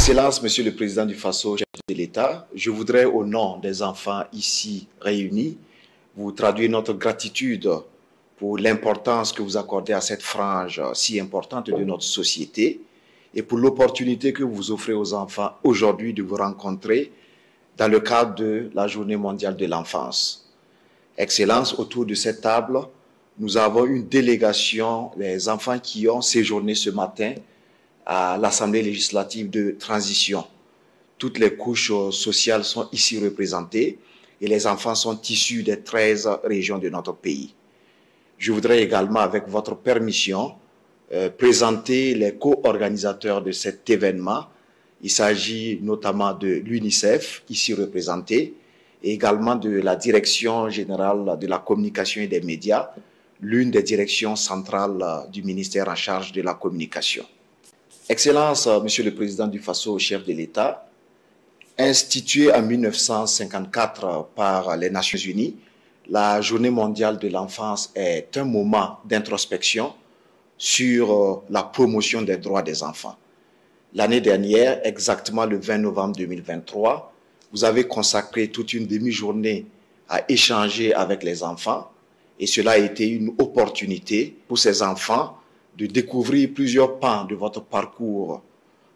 Excellence, Monsieur le Président du Faso, chef de l'État, je voudrais, au nom des enfants ici réunis, vous traduire notre gratitude pour l'importance que vous accordez à cette frange si importante de notre société et pour l'opportunité que vous offrez aux enfants aujourd'hui de vous rencontrer dans le cadre de la Journée mondiale de l'enfance. Excellence, autour de cette table, nous avons une délégation des enfants qui ont séjourné ce matin à l'Assemblée législative de transition. Toutes les couches sociales sont ici représentées et les enfants sont issus des 13 régions de notre pays. Je voudrais également, avec votre permission, présenter les co-organisateurs de cet événement. Il s'agit notamment de l'UNICEF, ici représenté, et également de la Direction générale de la communication et des médias, l'une des directions centrales du ministère en charge de la communication. Excellence, Monsieur le Président du Faso, chef de l'État, instituée en 1954 par les Nations Unies, la Journée mondiale de l'enfance est un moment d'introspection sur la promotion des droits des enfants. L'année dernière, exactement le 20 novembre 2023, vous avez consacré toute une demi-journée à échanger avec les enfants et cela a été une opportunité pour ces enfants de découvrir plusieurs pans de votre parcours,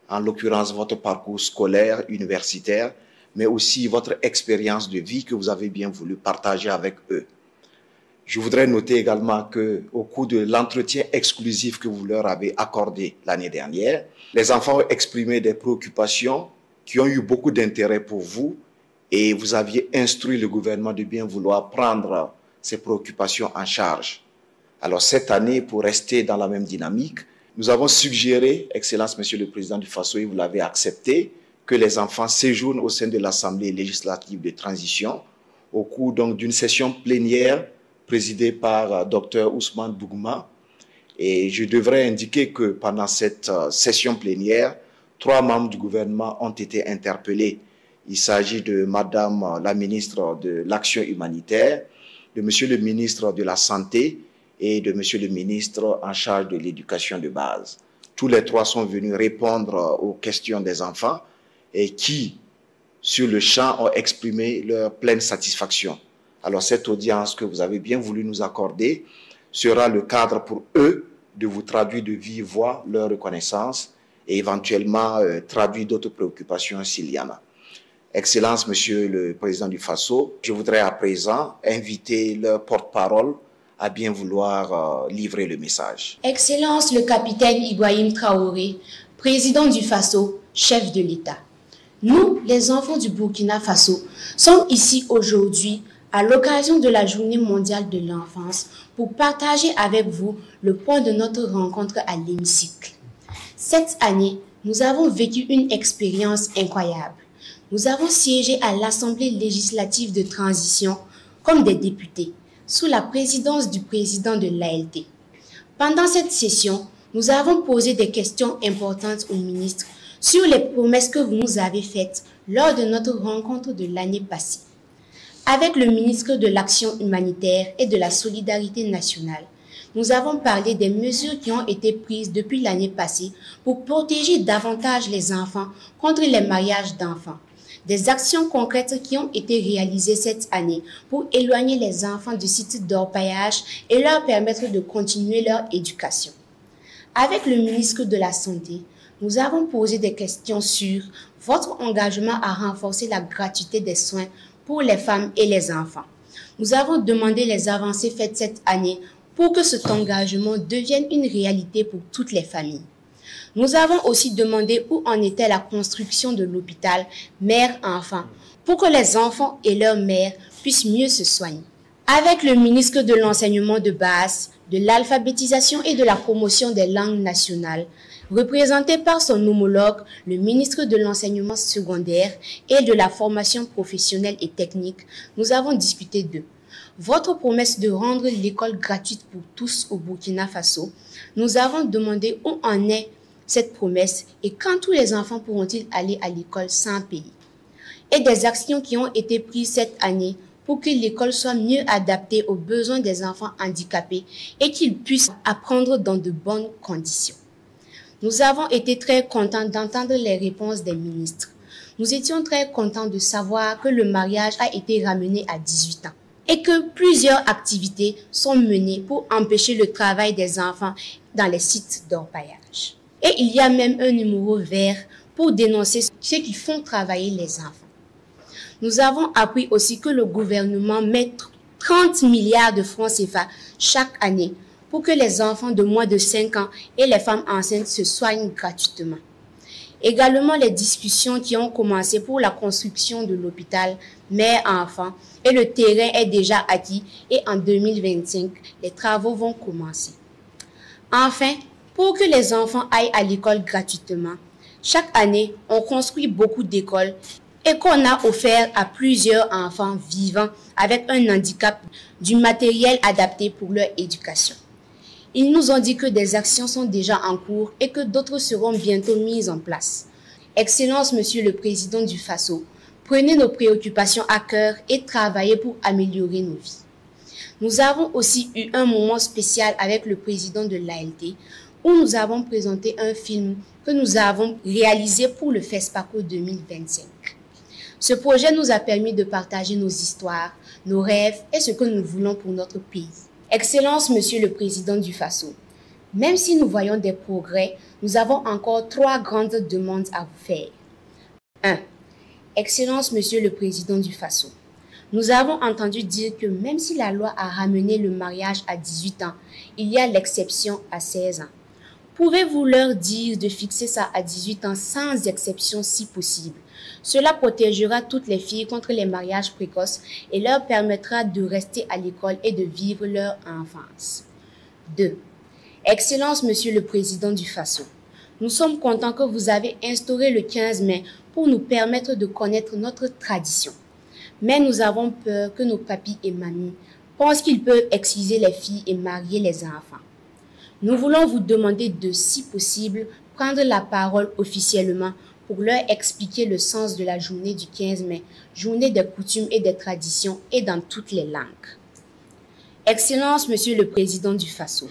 en l'occurrence votre parcours scolaire, universitaire, mais aussi votre expérience de vie que vous avez bien voulu partager avec eux. Je voudrais noter également qu'au cours de l'entretien exclusif que vous leur avez accordé l'année dernière, les enfants ont exprimé des préoccupations qui ont eu beaucoup d'intérêt pour vous et vous aviez instruit le gouvernement de bien vouloir prendre ces préoccupations en charge. Alors cette année, pour rester dans la même dynamique, nous avons suggéré, Excellence, Monsieur le Président du Faso, et vous l'avez accepté, que les enfants séjournent au sein de l'Assemblée législative de transition au cours donc d'une session plénière présidée par Dr Ousmane Bougma. Et je devrais indiquer que pendant cette session plénière, 3 membres du gouvernement ont été interpellés. Il s'agit de Madame la ministre de l'Action humanitaire, de Monsieur le ministre de la Santé et de Monsieur le ministre en charge de l'éducation de base. Tous les 3 sont venus répondre aux questions des enfants et qui, sur le champ, ont exprimé leur pleine satisfaction. Alors cette audience que vous avez bien voulu nous accorder sera le cadre pour eux de vous traduire de vive voix leur reconnaissance et éventuellement traduire d'autres préoccupations s'il y en a. Excellence, Monsieur le Président du Faso, je voudrais à présent inviter leur porte-parole à bien vouloir livrer le message. Excellence le capitaine Ibrahim Traoré, président du Faso, chef de l'État. Nous, les enfants du Burkina Faso, sommes ici aujourd'hui à l'occasion de la Journée mondiale de l'enfance pour partager avec vous le point de notre rencontre à l'hémicycle. Cette année, nous avons vécu une expérience incroyable. Nous avons siégé à l'Assemblée législative de transition comme des députés, sous la présidence du président de l'ALT. Pendant cette session, nous avons posé des questions importantes au ministre sur les promesses que vous nous avez faites lors de notre rencontre de l'année passée. Avec le ministre de l'Action humanitaire et de la Solidarité nationale, nous avons parlé des mesures qui ont été prises depuis l'année passée pour protéger davantage les enfants contre les mariages d'enfants. Des actions concrètes qui ont été réalisées cette année pour éloigner les enfants du site d'orpaillage et leur permettre de continuer leur éducation. Avec le ministre de la Santé, nous avons posé des questions sur votre engagement à renforcer la gratuité des soins pour les femmes et les enfants. Nous avons demandé les avancées faites cette année pour que cet engagement devienne une réalité pour toutes les familles. Nous avons aussi demandé où en était la construction de l'hôpital mère-enfant pour que les enfants et leurs mères puissent mieux se soigner. Avec le ministre de l'Enseignement de base, de l'alphabétisation et de la promotion des langues nationales, représenté par son homologue, le ministre de l'Enseignement secondaire et de la formation professionnelle et technique, nous avons discuté d'eux. Votre promesse de rendre l'école gratuite pour tous au Burkina Faso, nous avons demandé où en est cette promesse et quand tous les enfants pourront-ils aller à l'école sans payer. Et des actions qui ont été prises cette année pour que l'école soit mieux adaptée aux besoins des enfants handicapés et qu'ils puissent apprendre dans de bonnes conditions. Nous avons été très contents d'entendre les réponses des ministres. Nous étions très contents de savoir que le mariage a été ramené à 18 ans et que plusieurs activités sont menées pour empêcher le travail des enfants dans les sites d'orpaillage. Et il y a même un numéro vert pour dénoncer ceux qui font travailler les enfants. Nous avons appris aussi que le gouvernement met 30 milliards de francs CFA chaque année pour que les enfants de moins de 5 ans et les femmes enceintes se soignent gratuitement. Également, les discussions qui ont commencé pour la construction de l'hôpital mère-enfant et le terrain est déjà acquis et en 2025, les travaux vont commencer. Enfin, pour que les enfants aillent à l'école gratuitement, chaque année, on construit beaucoup d'écoles et qu'on a offert à plusieurs enfants vivant avec un handicap du matériel adapté pour leur éducation. Ils nous ont dit que des actions sont déjà en cours et que d'autres seront bientôt mises en place. Excellence, Monsieur le Président du Faso, prenez nos préoccupations à cœur et travaillez pour améliorer nos vies. Nous avons aussi eu un moment spécial avec le président de l'ALT où nous avons présenté un film que nous avons réalisé pour le FESPACO 2025. Ce projet nous a permis de partager nos histoires, nos rêves et ce que nous voulons pour notre pays. Excellence, Monsieur le Président du Faso, même si nous voyons des progrès, nous avons encore 3 grandes demandes à vous faire. 1. Excellence, Monsieur le Président du Faso, nous avons entendu dire que même si la loi a ramené le mariage à 18 ans, il y a l'exception à 16 ans. Pouvez-vous leur dire de fixer ça à 18 ans sans exception si possible? Cela protégera toutes les filles contre les mariages précoces et leur permettra de rester à l'école et de vivre leur enfance. 2. Excellence, Monsieur le Président du Faso, nous sommes contents que vous avez instauré le 15 mai pour nous permettre de connaître notre tradition. Mais nous avons peur que nos papis et mamies pensent qu'ils peuvent exciser les filles et marier les enfants. Nous voulons vous demander de, si possible, prendre la parole officiellement pour leur expliquer le sens de la journée du 15 mai, journée des coutumes et des traditions et dans toutes les langues. Excellence, Monsieur le Président du Faso,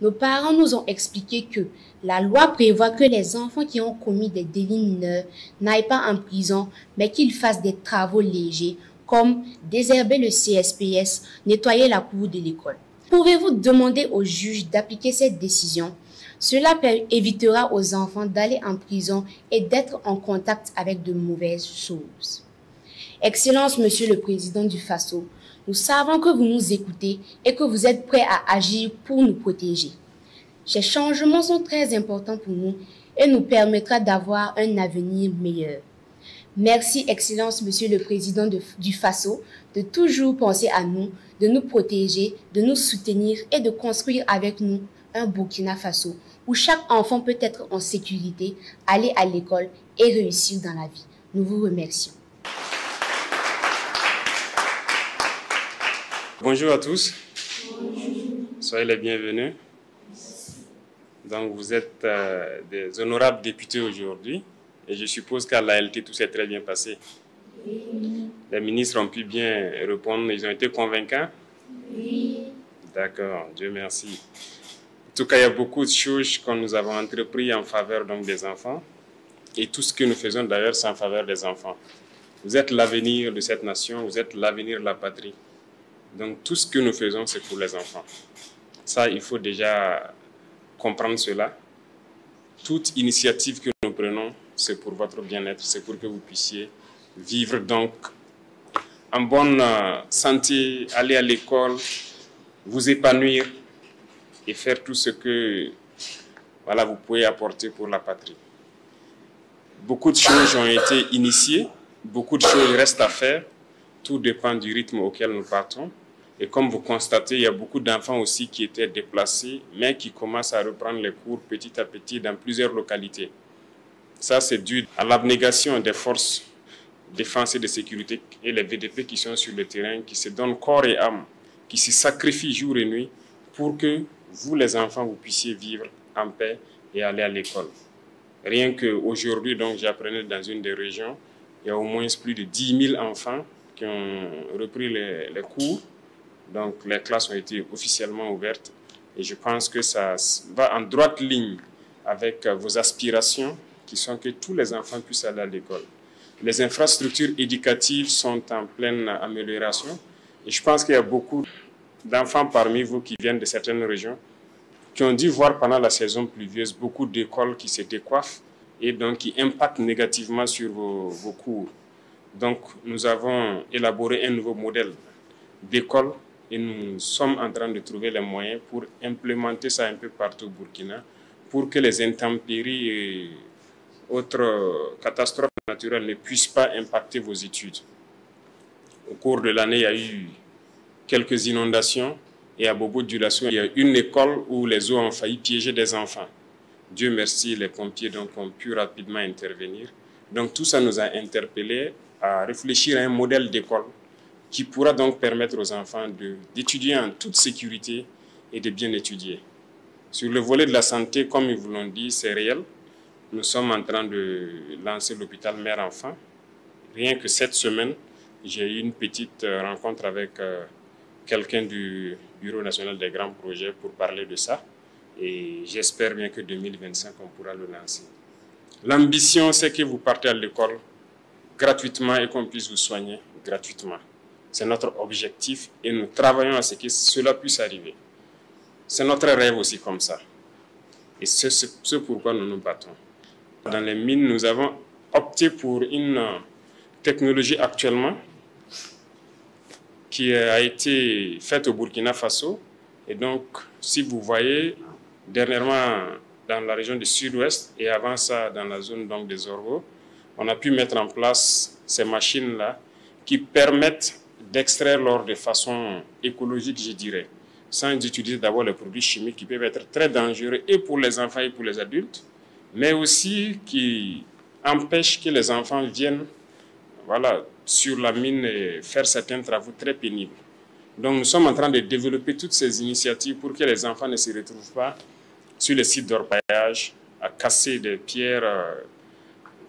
nos parents nous ont expliqué que la loi prévoit que les enfants qui ont commis des délits mineurs n'aillent pas en prison, mais qu'ils fassent des travaux légers comme désherber le CSPS, nettoyer la cour de l'école. Pouvez-vous demander au juge d'appliquer cette décision? Cela évitera aux enfants d'aller en prison et d'être en contact avec de mauvaises choses. Excellence, Monsieur le Président du Faso, nous savons que vous nous écoutez et que vous êtes prêts à agir pour nous protéger. Ces changements sont très importants pour nous et nous permettra d'avoir un avenir meilleur. Merci, Excellence, Monsieur le Président du Faso, de toujours penser à nous, de nous protéger, de nous soutenir et de construire avec nous un Burkina Faso où chaque enfant peut être en sécurité, aller à l'école et réussir dans la vie. Nous vous remercions. Bonjour à tous. Bonjour. Soyez les bienvenus. Donc vous êtes des honorables députés aujourd'hui et je suppose qu'à l'ALT tout s'est très bien passé. Oui. Les ministres ont pu bien répondre, ils ont été convaincants? Oui. D'accord, Dieu merci. En tout cas, il y a beaucoup de choses que nous avons entrepris en faveur donc, des enfants et tout ce que nous faisons d'ailleurs c'est en faveur des enfants. Vous êtes l'avenir de cette nation, vous êtes l'avenir de la patrie. Donc tout ce que nous faisons c'est pour les enfants. Ça, il faut déjà comprendre cela. Toute initiative que nous prenons, c'est pour votre bien-être, c'est pour que vous puissiez vivre donc en bonne santé, aller à l'école, vous épanouir et faire tout ce que voilà, vous pouvez apporter pour la patrie. Beaucoup de choses ont été initiées, beaucoup de choses restent à faire, tout dépend du rythme auquel nous partons. Et comme vous constatez, il y a beaucoup d'enfants aussi qui étaient déplacés, mais qui commencent à reprendre les cours petit à petit dans plusieurs localités. Ça, c'est dû à l'abnégation des forces de défense et de sécurité et les VDP qui sont sur le terrain, qui se donnent corps et âme, qui se sacrifient jour et nuit pour que vous, les enfants, vous puissiez vivre en paix et aller à l'école. Rien qu'aujourd'hui, donc, j'apprenais dans une des régions, il y a au moins plus de 10 000 enfants qui ont repris les cours. Donc, les classes ont été officiellement ouvertes et je pense que ça va en droite ligne avec vos aspirations, qui sont que tous les enfants puissent aller à l'école. Les infrastructures éducatives sont en pleine amélioration. Et je pense qu'il y a beaucoup d'enfants parmi vous qui viennent de certaines régions, qui ont dû voir pendant la saison pluvieuse beaucoup d'écoles qui se décoiffent et donc qui impactent négativement sur vos cours. Donc nous avons élaboré un nouveau modèle d'école et nous sommes en train de trouver les moyens pour implémenter ça un peu partout au Burkina pour que les intempéries et autres catastrophes naturelles ne puissent pas impacter vos études. Au cours de l'année, il y a eu quelques inondations et à Bobo-Dioulasso, il y a une école où les eaux ont failli piéger des enfants. Dieu merci, les pompiers donc, ont pu rapidement intervenir. Donc tout ça nous a interpellés à réfléchir à un modèle d'école qui pourra donc permettre aux enfants d'étudier en toute sécurité et de bien étudier. Sur le volet de la santé, comme ils vous l'ont dit, c'est réel. Nous sommes en train de lancer l'hôpital mère-enfant. Rien que cette semaine, j'ai eu une petite rencontre avec quelqu'un du Bureau national des grands projets pour parler de ça. Et j'espère bien que 2025, on pourra le lancer. L'ambition, c'est que vous partez à l'école gratuitement et qu'on puisse vous soigner gratuitement. C'est notre objectif et nous travaillons à ce que cela puisse arriver. C'est notre rêve aussi comme ça. Et c'est ce pourquoi nous nous battons. Dans les mines, nous avons opté pour une technologie actuellement qui a été faite au Burkina Faso. Et donc, si vous voyez, dernièrement, dans la région du sud-ouest et avant ça, dans la zone donc, des Orgo, on a pu mettre en place ces machines-là qui permettent d'extraire l'or de façon écologique, je dirais, sans utiliser d'abord les produits chimiques qui peuvent être très dangereux et pour les enfants et pour les adultes, mais aussi qui empêchent que les enfants viennent sur la mine et faire certains travaux très pénibles. Donc nous sommes en train de développer toutes ces initiatives pour que les enfants ne se retrouvent pas sur les sites d'orpaillage à casser des pierres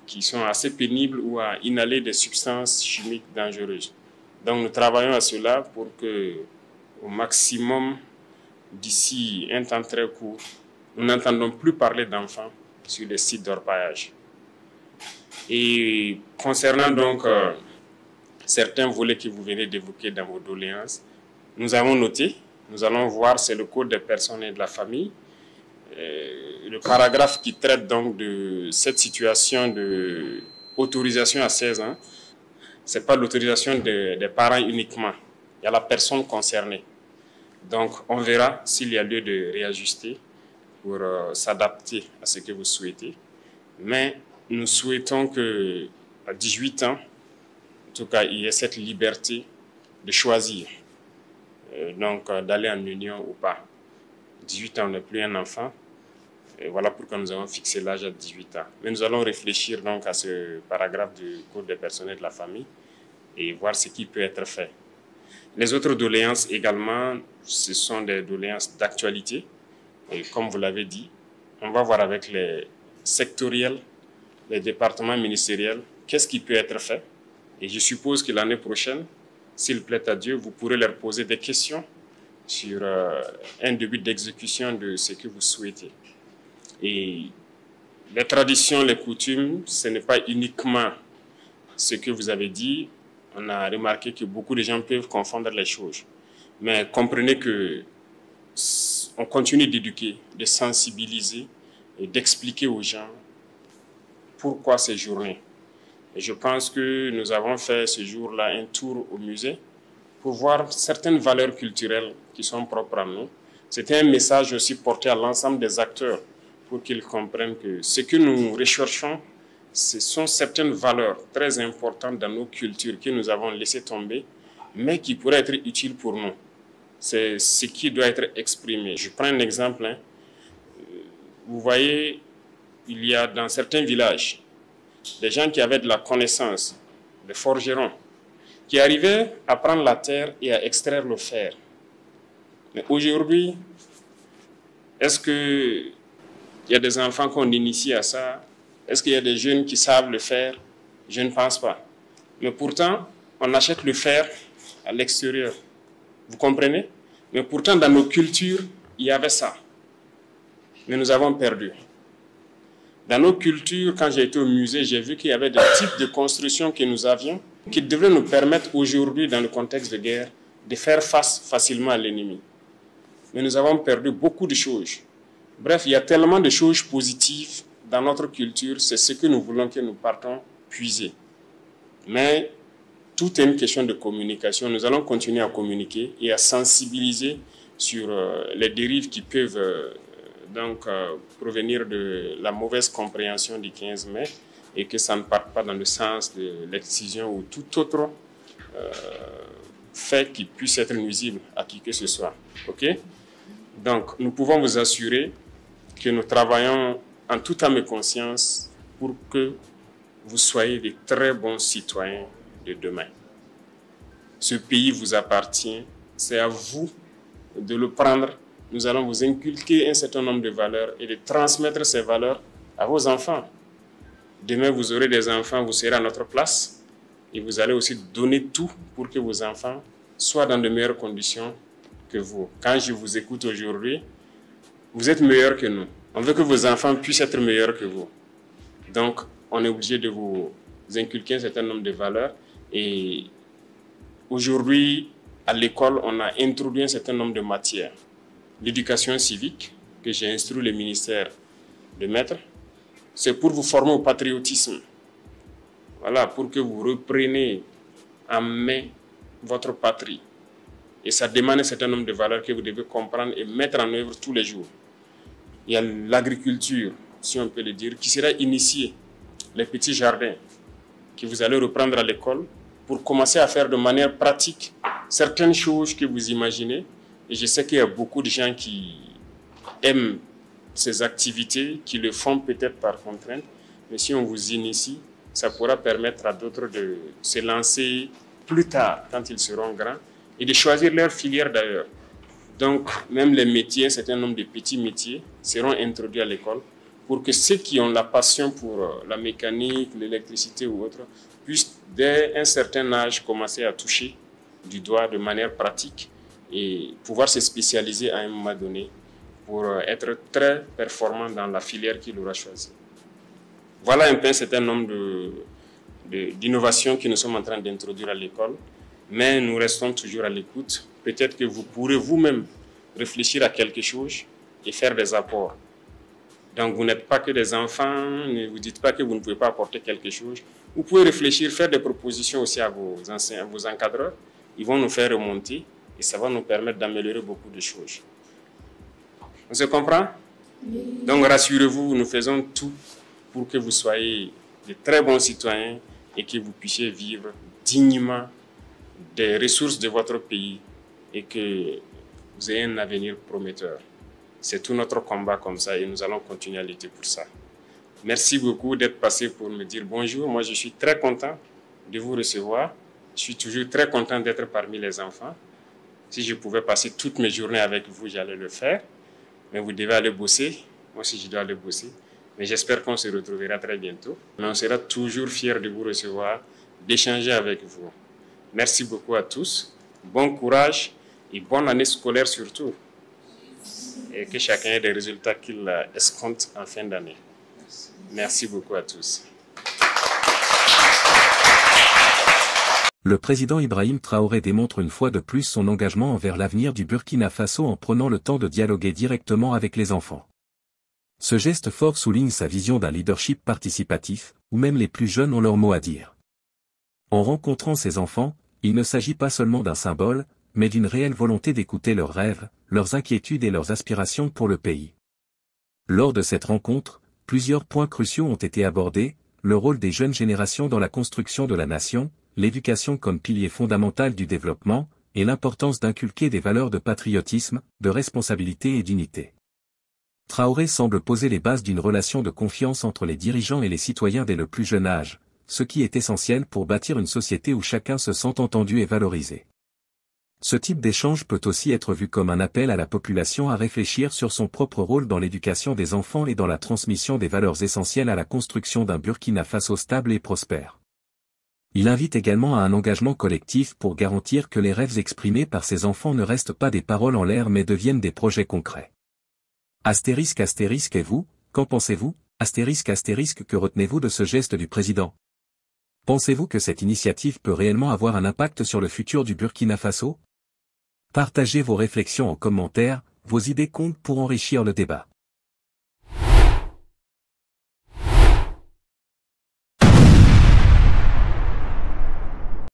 qui sont assez pénibles ou à inhaler des substances chimiques dangereuses. Donc nous travaillons à cela pour que, au maximum, d'ici un temps très court, nous n'entendons plus parler d'enfants sur les sites d'orpaillage. Et concernant donc certains volets que vous venez d'évoquer dans vos doléances, nous avons noté, nous allons voir, c'est le code des personnes et de la famille, le paragraphe qui traite donc de cette situation d'autorisation à 16 ans. Ce n'est pas l'autorisation des parents uniquement, il y a la personne concernée. Donc on verra s'il y a lieu de réajuster pour s'adapter à ce que vous souhaitez. Mais nous souhaitons qu'à 18 ans, en tout cas, il y ait cette liberté de choisir, donc d'aller en union ou pas. 18 ans, on n'est plus un enfant. Et voilà pourquoi nous avons fixé l'âge à 18 ans. Mais nous allons réfléchir donc à ce paragraphe du Code des personnes et de la famille et voir ce qui peut être fait. Les autres doléances également, ce sont des doléances d'actualité. Et comme vous l'avez dit, on va voir avec les sectoriels, les départements ministériels, qu'est-ce qui peut être fait. Et je suppose que l'année prochaine, s'il plaît à Dieu, vous pourrez leur poser des questions sur un début d'exécution de ce que vous souhaitez. Et les traditions, les coutumes, ce n'est pas uniquement ce que vous avez dit. On a remarqué que beaucoup de gens peuvent confondre les choses. Mais comprenez que on continue d'éduquer, de sensibiliser et d'expliquer aux gens pourquoi ces journées. Et je pense que nous avons fait ce jour-là un tour au musée pour voir certaines valeurs culturelles qui sont propres à nous. C'était un message aussi porté à l'ensemble des acteurs pour qu'ils comprennent que ce que nous recherchons, ce sont certaines valeurs très importantes dans nos cultures que nous avons laissées tomber, mais qui pourraient être utiles pour nous. C'est ce qui doit être exprimé. Je prends un exemple. Vous voyez, il y a dans certains villages des gens qui avaient de la connaissance, des forgerons, qui arrivaient à prendre la terre et à extraire le fer. Mais aujourd'hui, est-ce qu'il y a des enfants qu'on initie à ça? Est-ce qu'il y a des jeunes qui savent le faire? Je ne pense pas. Mais pourtant, on achète le fer à l'extérieur. Vous comprenez? Mais pourtant, dans nos cultures, il y avait ça. Mais nous avons perdu. Dans nos cultures, quand j'ai été au musée, j'ai vu qu'il y avait des types de constructions que nous avions qui devraient nous permettre aujourd'hui, dans le contexte de guerre, de faire face facilement à l'ennemi. Mais nous avons perdu beaucoup de choses. Bref, il y a tellement de choses positives dans notre culture, c'est ce que nous voulons que nous partons puiser. Mais tout est une question de communication. Nous allons continuer à communiquer et à sensibiliser sur les dérives qui peuvent provenir de la mauvaise compréhension du 15 mai et que ça ne parte pas dans le sens de l'excision ou tout autre fait qui puisse être nuisible à qui que ce soit. Okay? Donc, nous pouvons vous assurer que nous travaillons en toute âme et conscience pour que vous soyez de très bons citoyens de demain. Ce pays vous appartient, c'est à vous de le prendre. Nous allons vous inculquer un certain nombre de valeurs et de transmettre ces valeurs à vos enfants. Demain, vous aurez des enfants, vous serez à notre place et vous allez aussi donner tout pour que vos enfants soient dans de meilleures conditions que vous. Quand je vous écoute aujourd'hui, vous êtes meilleurs que nous. On veut que vos enfants puissent être meilleurs que vous. Donc, on est obligé de vous inculquer un certain nombre de valeurs. Et aujourd'hui, à l'école, on a introduit un certain nombre de matières. L'éducation civique, que j'ai instruit le ministère de mettre, c'est pour vous former au patriotisme. Voilà, pour que vous repreniez en main votre patrie. Et ça demande un certain nombre de valeurs que vous devez comprendre et mettre en œuvre tous les jours. Il y a l'agriculture, si on peut le dire, qui sera initiée, les petits jardins, que vous allez reprendre à l'école pour commencer à faire de manière pratique certaines choses que vous imaginez. Et je sais qu'il y a beaucoup de gens qui aiment ces activités, qui le font peut-être par contrainte, mais si on vous initie, ça pourra permettre à d'autres de se lancer plus tard, quand ils seront grands, et de choisir leur filière d'ailleurs. Donc, même les métiers, un certain nombre de petits métiers seront introduits à l'école pour que ceux qui ont la passion pour la mécanique, l'électricité ou autre, puissent dès un certain âge commencer à toucher du doigt de manière pratique et pouvoir se spécialiser à un moment donné pour être très performant dans la filière qu'il aura choisie. Voilà un peu un certain nombre d'innovations que nous sommes en train d'introduire à l'école, mais nous restons toujours à l'écoute. Peut-être que vous pourrez vous-même réfléchir à quelque chose et faire des apports. Donc vous n'êtes pas que des enfants, ne vous dites pas que vous ne pouvez pas apporter quelque chose. Vous pouvez réfléchir, faire des propositions aussi à vos enseignants, à vos encadreurs. Ils vont nous faire remonter et ça va nous permettre d'améliorer beaucoup de choses. On se comprend? Donc rassurez-vous, nous faisons tout pour que vous soyez de très bons citoyens et que vous puissiez vivre dignement des ressources de votre pays et que vous ayez un avenir prometteur. C'est tout notre combat comme ça et nous allons continuer à lutter pour ça. Merci beaucoup d'être passé pour me dire bonjour. Moi, je suis très content de vous recevoir. Je suis toujours très content d'être parmi les enfants. Si je pouvais passer toutes mes journées avec vous, j'allais le faire. Mais vous devez aller bosser. Moi aussi, je dois aller bosser. Mais j'espère qu'on se retrouvera très bientôt. Mais on sera toujours fiers de vous recevoir, d'échanger avec vous. Merci beaucoup à tous. Bon courage et bonne année scolaire surtout. Et que chacun ait des résultats qu'il escompte en fin d'année. Merci beaucoup à tous. Le président Ibrahim Traoré démontre une fois de plus son engagement envers l'avenir du Burkina Faso en prenant le temps de dialoguer directement avec les enfants. Ce geste fort souligne sa vision d'un leadership participatif, où même les plus jeunes ont leur mot à dire. En rencontrant ces enfants, il ne s'agit pas seulement d'un symbole, mais d'une réelle volonté d'écouter leurs rêves, leurs inquiétudes et leurs aspirations pour le pays. Lors de cette rencontre, plusieurs points cruciaux ont été abordés, le rôle des jeunes générations dans la construction de la nation, l'éducation comme pilier fondamental du développement, et l'importance d'inculquer des valeurs de patriotisme, de responsabilité et d'unité. Traoré semble poser les bases d'une relation de confiance entre les dirigeants et les citoyens dès le plus jeune âge, ce qui est essentiel pour bâtir une société où chacun se sent entendu et valorisé. Ce type d'échange peut aussi être vu comme un appel à la population à réfléchir sur son propre rôle dans l'éducation des enfants et dans la transmission des valeurs essentielles à la construction d'un Burkina Faso stable et prospère. Il invite également à un engagement collectif pour garantir que les rêves exprimés par ces enfants ne restent pas des paroles en l'air mais deviennent des projets concrets. Astérisque et vous, qu'en pensez-vous ? Astérisque astérisque, que retenez-vous de ce geste du président? Pensez-vous que cette initiative peut réellement avoir un impact sur le futur du Burkina Faso? Partagez vos réflexions en commentaire, vos idées comptent pour enrichir le débat.